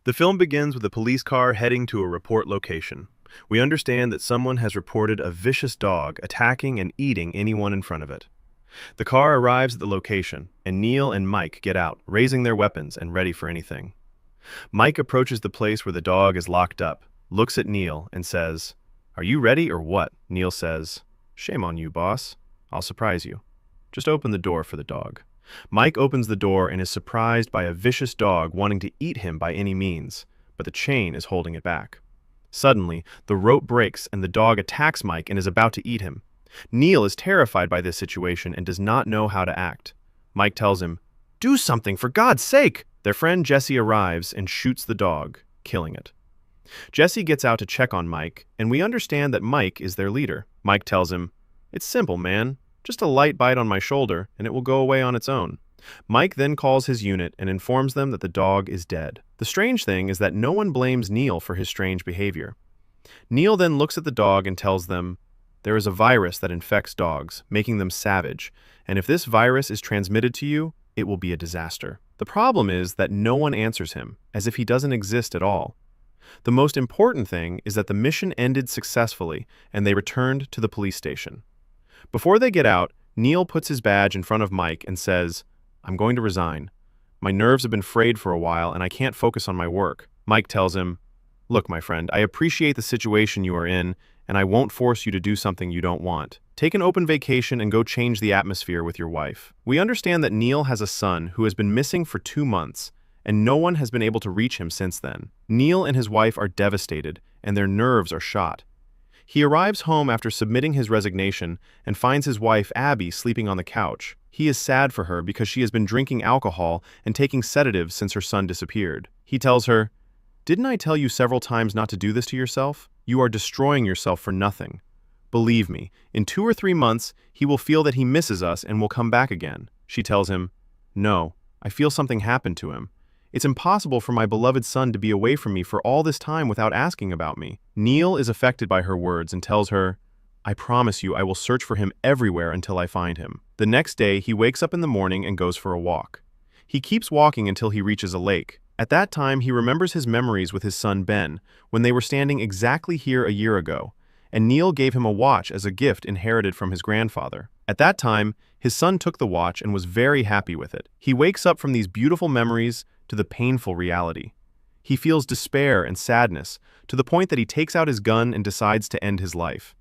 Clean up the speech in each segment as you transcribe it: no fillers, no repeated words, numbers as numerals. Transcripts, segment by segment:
The film begins with a police car heading to a report location. We understand that someone has reported a vicious dog attacking and eating anyone in front of it. The car arrives at the location, and Neil and Mike get out, raising their weapons and ready for anything. Mike approaches the place where the dog is locked up, looks at Neil, and says, "Are you ready or what?" Neil says, "Shame on you, boss. I'll surprise you. Just open the door for the dog." Mike opens the door and is surprised by a vicious dog wanting to eat him by any means, but the chain is holding it back. Suddenly, the rope breaks and the dog attacks Mike and is about to eat him. Neil is terrified by this situation and does not know how to act. Mike tells him, "Do something, for God's sake!" Their friend Jesse arrives and shoots the dog, killing it. Jesse gets out to check on Mike, and we understand that Mike is their leader. Mike tells him, "It's simple, man. Just a light bite on my shoulder, and it will go away on its own." Mike then calls his unit and informs them that the dog is dead. The strange thing is that no one blames Neil for his strange behavior. Neil then looks at the dog and tells them, "There is a virus that infects dogs, making them savage, and if this virus is transmitted to you, it will be a disaster." The problem is that no one answers him, as if he doesn't exist at all. The most important thing is that the mission ended successfully, and they returned to the police station. Before they get out, Neil puts his badge in front of Mike and says, "I'm going to resign. My nerves have been frayed for a while and I can't focus on my work." Mike tells him, "Look, my friend, I appreciate the situation you are in, and I won't force you to do something you don't want. Take an open vacation and go change the atmosphere with your wife." We understand that Neil has a son who has been missing for 2 months, and no one has been able to reach him since then. Neil and his wife are devastated, and their nerves are shot. He arrives home after submitting his resignation and finds his wife, Abby, sleeping on the couch. He is sad for her because she has been drinking alcohol and taking sedatives since her son disappeared. He tells her, "Didn't I tell you several times not to do this to yourself? You are destroying yourself for nothing. Believe me, in 2 or 3 months, he will feel that he misses us and will come back again." She tells him, "No, I feel something happened to him. It's impossible for my beloved son to be away from me for all this time without asking about me." Neil is affected by her words and tells her, "I promise you I will search for him everywhere until I find him." The next day, he wakes up in the morning and goes for a walk. He keeps walking until he reaches a lake. At that time, he remembers his memories with his son Ben, when they were standing exactly here a year ago, and Neil gave him a watch as a gift inherited from his grandfather. At that time, his son took the watch and was very happy with it. He wakes up from these beautiful memories to the painful reality. He feels despair and sadness, to the point that he takes out his gun and decides to end his life.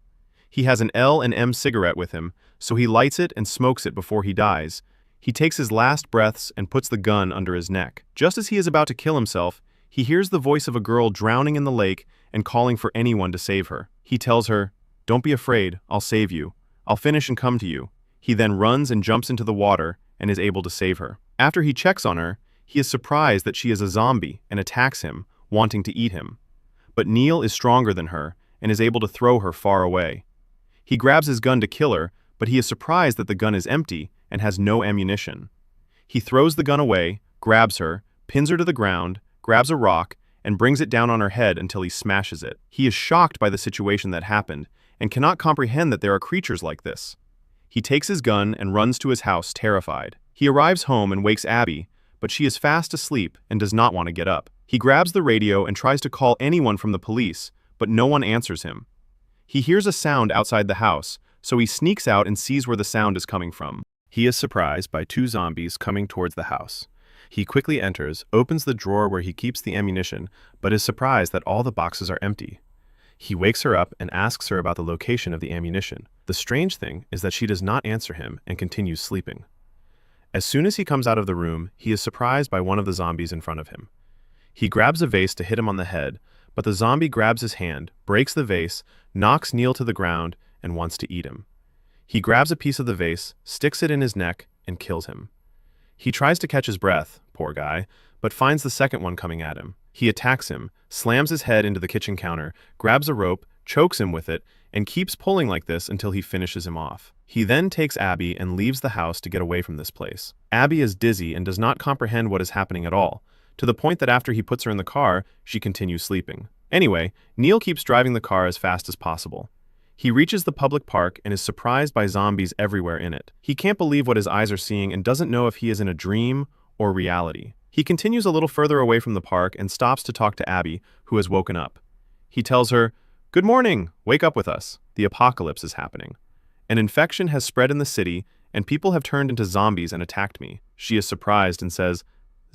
He has an L&M cigarette with him, so he lights it and smokes it before he dies. He takes his last breaths and puts the gun under his neck. Just as he is about to kill himself, he hears the voice of a girl drowning in the lake and calling for anyone to save her. He tells her, "Don't be afraid, I'll save you. I'll finish and come to you." He then runs and jumps into the water and is able to save her. After he checks on her, he is surprised that she is a zombie and attacks him, wanting to eat him. But Neil is stronger than her and is able to throw her far away. He grabs his gun to kill her, but he is surprised that the gun is empty and has no ammunition. He throws the gun away, grabs her, pins her to the ground, grabs a rock, and brings it down on her head until he smashes it. He is shocked by the situation that happened and cannot comprehend that there are creatures like this. He takes his gun and runs to his house, terrified. He arrives home and wakes Abby, but she is fast asleep and does not want to get up. He grabs the radio and tries to call anyone from the police, but no one answers him. He hears a sound outside the house, so he sneaks out and sees where the sound is coming from. He is surprised by 2 zombies coming towards the house. He quickly enters, opens the drawer where he keeps the ammunition, but is surprised that all the boxes are empty. He wakes her up and asks her about the location of the ammunition. The strange thing is that she does not answer him and continues sleeping. As soon as he comes out of the room, he is surprised by one of the zombies in front of him. He grabs a vase to hit him on the head, but the zombie grabs his hand, breaks the vase, knocks Neil to the ground, and wants to eat him. He grabs a piece of the vase, sticks it in his neck, and kills him. He tries to catch his breath, poor guy, but finds the second one coming at him. He attacks him, slams his head into the kitchen counter, grabs a rope, chokes him with it, and keeps pulling like this until he finishes him off. He then takes Abby and leaves the house to get away from this place. Abby is dizzy and does not comprehend what is happening at all, to the point that after he puts her in the car, she continues sleeping. Anyway, Neil keeps driving the car as fast as possible. He reaches the public park and is surprised by zombies everywhere in it. He can't believe what his eyes are seeing and doesn't know if he is in a dream or reality. He continues a little further away from the park and stops to talk to Abby, who has woken up. He tells her, "Good morning, wake up with us. The apocalypse is happening. An infection has spread in the city, and people have turned into zombies and attacked me." She is surprised and says,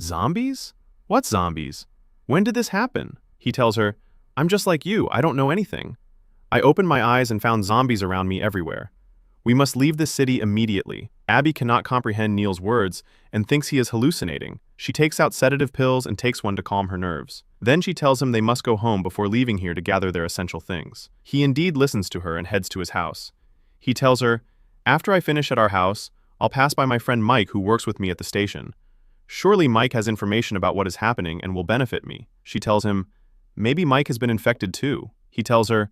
"Zombies? What zombies? When did this happen?" He tells her, "I'm just like you, I don't know anything. I opened my eyes and found zombies around me everywhere. We must leave this city immediately." Abby cannot comprehend Neil's words and thinks he is hallucinating. She takes out sedative pills and takes one to calm her nerves. Then she tells him they must go home before leaving here to gather their essential things. He indeed listens to her and heads to his house. He tells her, "After I finish at our house, I'll pass by my friend Mike who works with me at the station. Surely Mike has information about what is happening and will benefit me." She tells him, "Maybe Mike has been infected too." He tells her,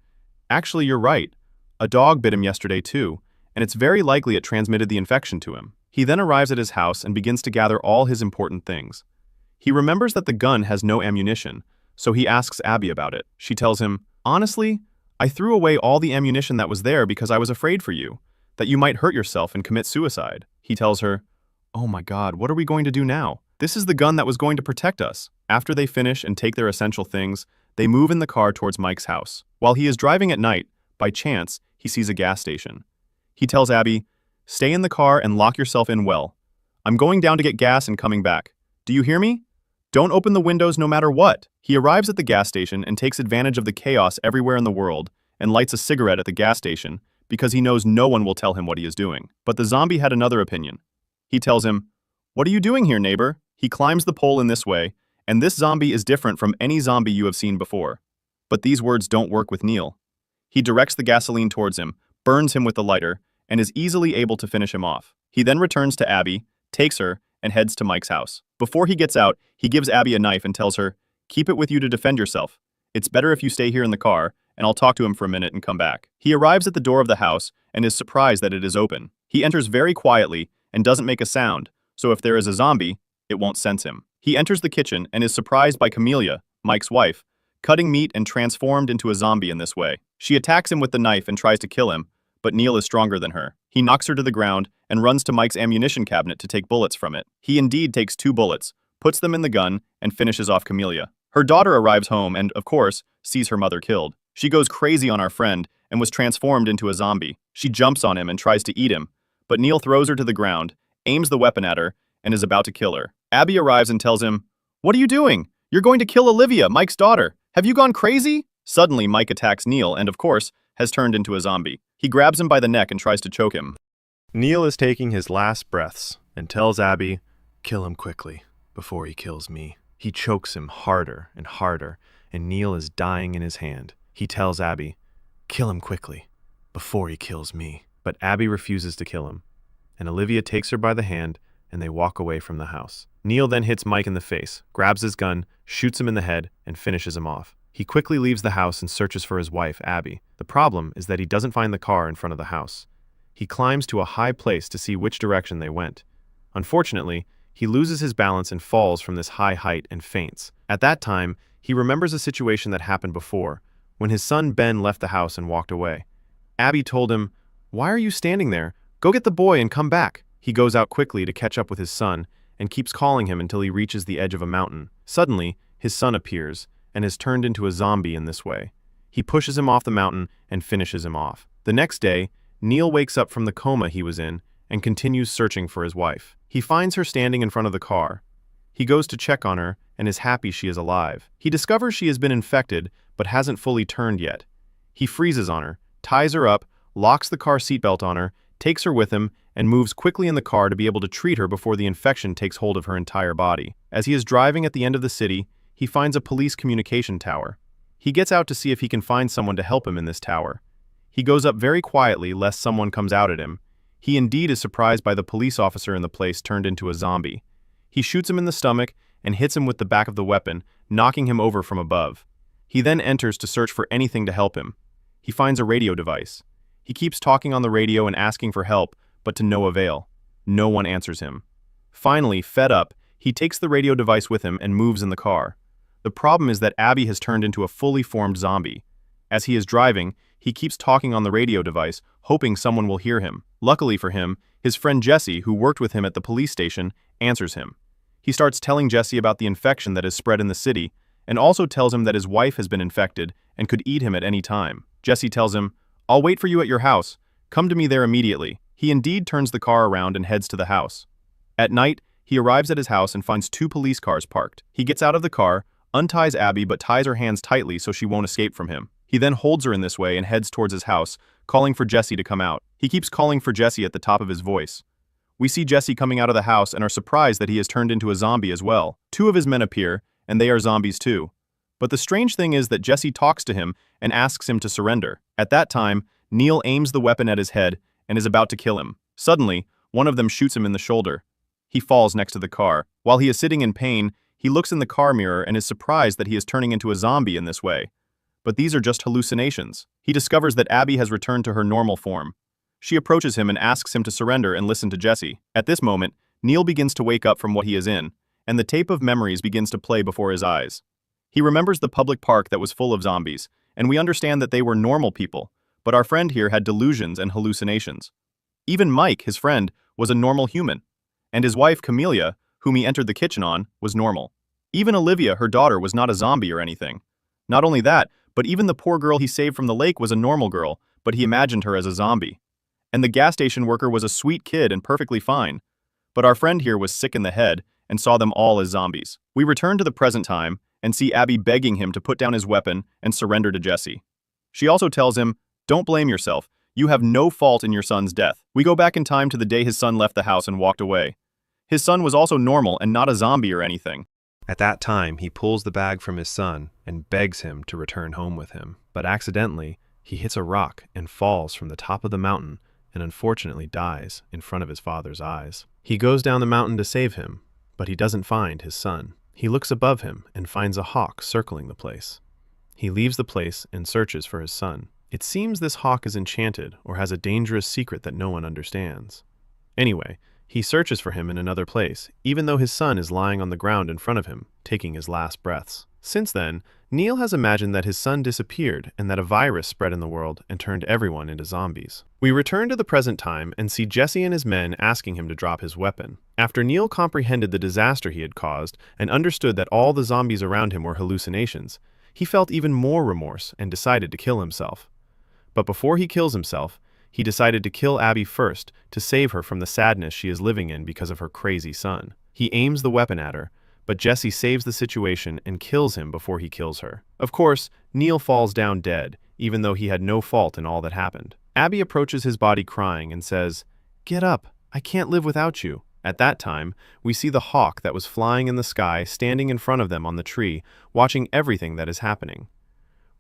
"Actually, you're right. A dog bit him yesterday too, and it's very likely it transmitted the infection to him." He then arrives at his house and begins to gather all his important things. He remembers that the gun has no ammunition, so he asks Abby about it. She tells him, "Honestly, I threw away all the ammunition that was there because I was afraid for you, that you might hurt yourself and commit suicide." He tells her, "Oh my God, what are we going to do now? This is the gun that was going to protect us." After they finish and take their essential things, they move in the car towards Mike's house. While he is driving at night, by chance, he sees a gas station. He tells Abby, "Stay in the car and lock yourself in well. I'm going down to get gas and coming back. Do you hear me? Don't open the windows no matter what." He arrives at the gas station and takes advantage of the chaos everywhere in the world and lights a cigarette at the gas station because he knows no one will tell him what he is doing. But the zombie had another opinion. He tells him, "What are you doing here, neighbor?" He climbs the pole in this way, and this zombie is different from any zombie you have seen before. But these words don't work with Neil. He directs the gasoline towards him, burns him with the lighter, and is easily able to finish him off. He then returns to Abby, takes her, and heads to Mike's house. Before he gets out, he gives Abby a knife and tells her, "Keep it with you to defend yourself. It's better if you stay here in the car, and I'll talk to him for a minute and come back." He arrives at the door of the house and is surprised that it is open. He enters very quietly and doesn't make a sound, so if there is a zombie, it won't sense him. He enters the kitchen and is surprised by Camelia, Mike's wife, cutting meat and transformed into a zombie in this way. She attacks him with the knife and tries to kill him, but Neil is stronger than her. He knocks her to the ground and runs to Mike's ammunition cabinet to take bullets from it. He indeed takes 2 bullets, puts them in the gun, and finishes off Camelia. Her daughter arrives home and, of course, sees her mother killed. She goes crazy on our friend and was transformed into a zombie. She jumps on him and tries to eat him, but Neil throws her to the ground, aims the weapon at her, and is about to kill her. Abby arrives and tells him, "What are you doing? You're going to kill Olivia, Mike's daughter. Have you gone crazy?" Suddenly, Mike attacks Neil and, of course, has turned into a zombie. He grabs him by the neck and tries to choke him. Neil is taking his last breaths and tells Abby, "Kill him quickly, before he kills me." He chokes him harder and harder, and Neil is dying in his hand. He tells Abby, "Kill him quickly, before he kills me." But Abby refuses to kill him, and Olivia takes her by the hand, and they walk away from the house. Neil then hits Mike in the face, grabs his gun, shoots him in the head, and finishes him off. He quickly leaves the house and searches for his wife, Abby. The problem is that he doesn't find the car in front of the house. He climbs to a high place to see which direction they went. Unfortunately, he loses his balance and falls from this high height and faints. At that time, he remembers a situation that happened before, when his son Ben left the house and walked away. Abby told him, "Why are you standing there? Go get the boy and come back." He goes out quickly to catch up with his son and keeps calling him until he reaches the edge of a mountain. Suddenly, his son appears and is turned into a zombie in this way. He pushes him off the mountain and finishes him off. The next day, Neil wakes up from the coma he was in and continues searching for his wife. He finds her standing in front of the car. He goes to check on her and is happy she is alive. He discovers she has been infected but hasn't fully turned yet. He freezes on her, ties her up, locks the car seatbelt on her, takes her with him, and moves quickly in the car to be able to treat her before the infection takes hold of her entire body. As he is driving at the end of the city, he finds a police communication tower. He gets out to see if he can find someone to help him in this tower. He goes up very quietly lest someone comes out at him. He indeed is surprised by the police officer in the place turned into a zombie. He shoots him in the stomach and hits him with the back of the weapon, knocking him over from above. He then enters to search for anything to help him. He finds a radio device. He keeps talking on the radio and asking for help, but to no avail. No one answers him. Finally, fed up, he takes the radio device with him and moves in the car. The problem is that Abby has turned into a fully formed zombie. As he is driving, he keeps talking on the radio device, hoping someone will hear him. Luckily for him, his friend Jesse, who worked with him at the police station, answers him. He starts telling Jesse about the infection that has spread in the city, and also tells him that his wife has been infected and could eat him at any time. Jesse tells him, "I'll wait for you at your house. Come to me there immediately." He indeed turns the car around and heads to the house. At night, he arrives at his house and finds 2 police cars parked. He gets out of the car, unties Abby but ties her hands tightly so she won't escape from him. He then holds her in this way and heads towards his house, calling for Jesse to come out. He keeps calling for Jesse at the top of his voice. We see Jesse coming out of the house and are surprised that he has turned into a zombie as well. 2 of his men appear, and they are zombies too. But the strange thing is that Jesse talks to him and asks him to surrender. At that time, Neil aims the weapon at his head and is about to kill him. Suddenly, one of them shoots him in the shoulder. He falls next to the car. While he is sitting in pain, he looks in the car mirror and is surprised that he is turning into a zombie in this way. But these are just hallucinations. He discovers that Abby has returned to her normal form. She approaches him and asks him to surrender and listen to Jesse. At this moment, Neil begins to wake up from what he is in, and the tape of memories begins to play before his eyes. He remembers the public park that was full of zombies, and we understand that they were normal people, but our friend here had delusions and hallucinations. Even Mike, his friend, was a normal human, and his wife, Camelia, whom he entered the kitchen on, was normal. Even Olivia, her daughter, was not a zombie or anything. Not only that, but even the poor girl he saved from the lake was a normal girl, but he imagined her as a zombie. And the gas station worker was a sweet kid and perfectly fine. But our friend here was sick in the head and saw them all as zombies. We return to the present time and see Abby begging him to put down his weapon and surrender to Jesse. She also tells him, "Don't blame yourself. You have no fault in your son's death." We go back in time to the day his son left the house and walked away. His son was also normal and not a zombie or anything. At that time, he pulls the bag from his son and begs him to return home with him. But accidentally, he hits a rock and falls from the top of the mountain and unfortunately dies in front of his father's eyes. He goes down the mountain to save him, but he doesn't find his son. He looks above him and finds a hawk circling the place. He leaves the place and searches for his son. It seems this hawk is enchanted or has a dangerous secret that no one understands. Anyway, he searches for him in another place, even though his son is lying on the ground in front of him, taking his last breaths. Since then, Neil has imagined that his son disappeared and that a virus spread in the world and turned everyone into zombies. We return to the present time and see Jesse and his men asking him to drop his weapon. After Neil comprehended the disaster he had caused and understood that all the zombies around him were hallucinations, he felt even more remorse and decided to kill himself. But before he kills himself, he decided to kill Abby first to save her from the sadness she is living in because of her crazy son. He aims the weapon at her, but Jesse saves the situation and kills him before he kills her. Of course, Neil falls down dead, even though he had no fault in all that happened. Abby approaches his body crying and says, "Get up, I can't live without you." At that time, we see the hawk that was flying in the sky standing in front of them on the tree, watching everything that is happening.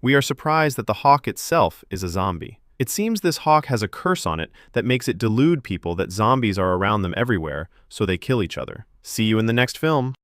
We are surprised that the hawk itself is a zombie. It seems this hawk has a curse on it that makes it delude people that zombies are around them everywhere, so they kill each other. See you in the next film.